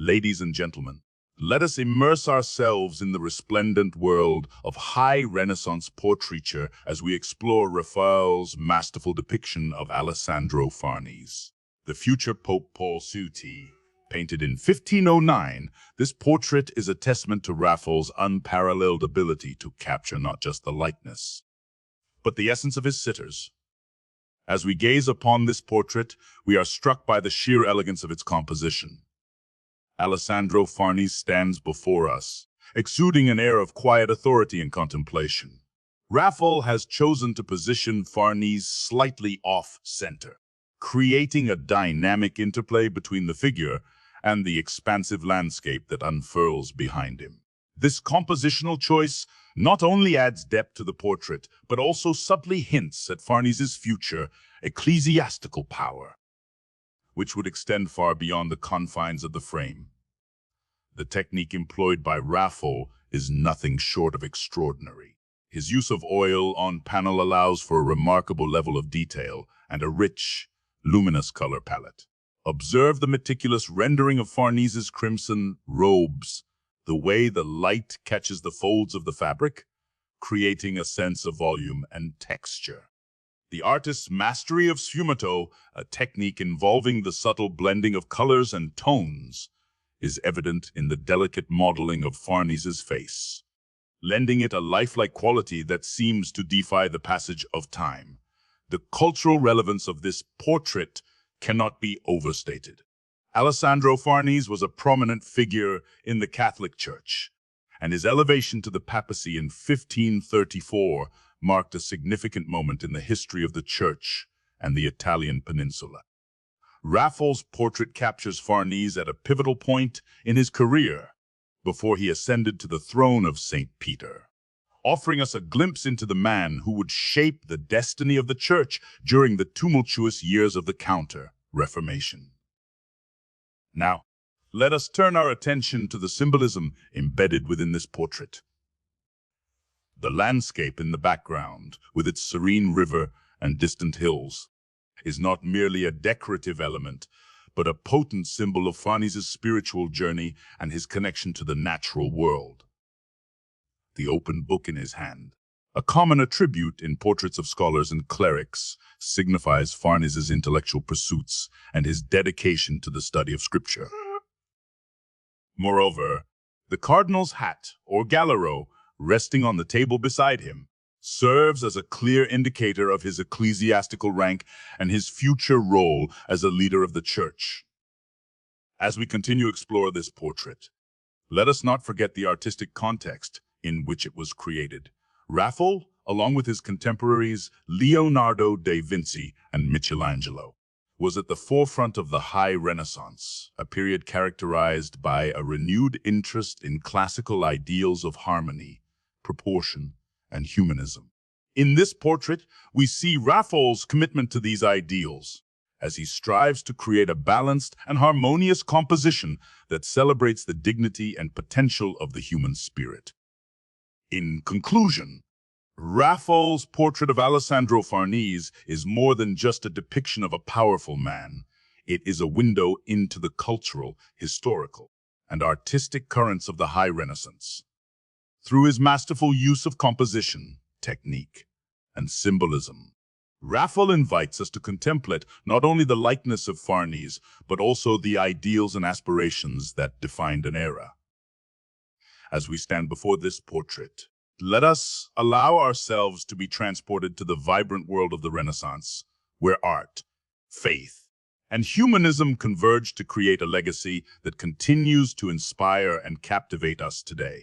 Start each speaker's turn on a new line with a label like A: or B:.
A: Ladies and gentlemen, let us immerse ourselves in the resplendent world of high Renaissance portraiture as we explore Raphael's masterful depiction of Alessandro Farnese, the future Pope Paul VI. Painted in 1509, this portrait is a testament to Raphael's unparalleled ability to capture not just the likeness, but the essence of his sitters. As we gaze upon this portrait, we are struck by the sheer elegance of its composition. Alessandro Farnese stands before us, exuding an air of quiet authority and contemplation. Raphael has chosen to position Farnese slightly off-center, creating a dynamic interplay between the figure and the expansive landscape that unfurls behind him. This compositional choice not only adds depth to the portrait, but also subtly hints at Farnese's future ecclesiastical power, which would extend far beyond the confines of the frame. The technique employed by Raphael is nothing short of extraordinary. His use of oil on panel allows for a remarkable level of detail and a rich, luminous color palette. Observe the meticulous rendering of Farnese's crimson robes, the way the light catches the folds of the fabric, creating a sense of volume and texture. The artist's mastery of sfumato, a technique involving the subtle blending of colors and tones, is evident in the delicate modeling of Farnese's face, lending it a lifelike quality that seems to defy the passage of time. The cultural relevance of this portrait cannot be overstated. Alessandro Farnese was a prominent figure in the Catholic Church, and his elevation to the papacy in 1534 marked a significant moment in the history of the Church and the Italian peninsula. Raphael's portrait captures Farnese at a pivotal point in his career before he ascended to the throne of St. Peter, offering us a glimpse into the man who would shape the destiny of the Church during the tumultuous years of the Counter-Reformation. Now, let us turn our attention to the symbolism embedded within this portrait. The landscape in the background, with its serene river and distant hills, is not merely a decorative element, but a potent symbol of Farnese's spiritual journey and his connection to the natural world. The open book in his hand, a common attribute in portraits of scholars and clerics, signifies Farnese's intellectual pursuits and his dedication to the study of scripture. Moreover, the cardinal's hat, or galero, resting on the table beside him, serves as a clear indicator of his ecclesiastical rank and his future role as a leader of the Church. As we continue to explore this portrait, let us not forget the artistic context in which it was created. Raphael, along with his contemporaries Leonardo da Vinci and Michelangelo, was at the forefront of the High Renaissance, a period characterized by a renewed interest in classical ideals of harmony, proportion, and humanism. In this portrait, we see Raphael's commitment to these ideals as he strives to create a balanced and harmonious composition that celebrates the dignity and potential of the human spirit. In conclusion, Raphael's portrait of Alessandro Farnese is more than just a depiction of a powerful man. It is a window into the cultural, historical, and artistic currents of the High Renaissance. Through his masterful use of composition, technique, and symbolism, Raphael invites us to contemplate not only the likeness of Farnese, but also the ideals and aspirations that defined an era. As we stand before this portrait, let us allow ourselves to be transported to the vibrant world of the Renaissance, where art, faith, and humanism converge to create a legacy that continues to inspire and captivate us today.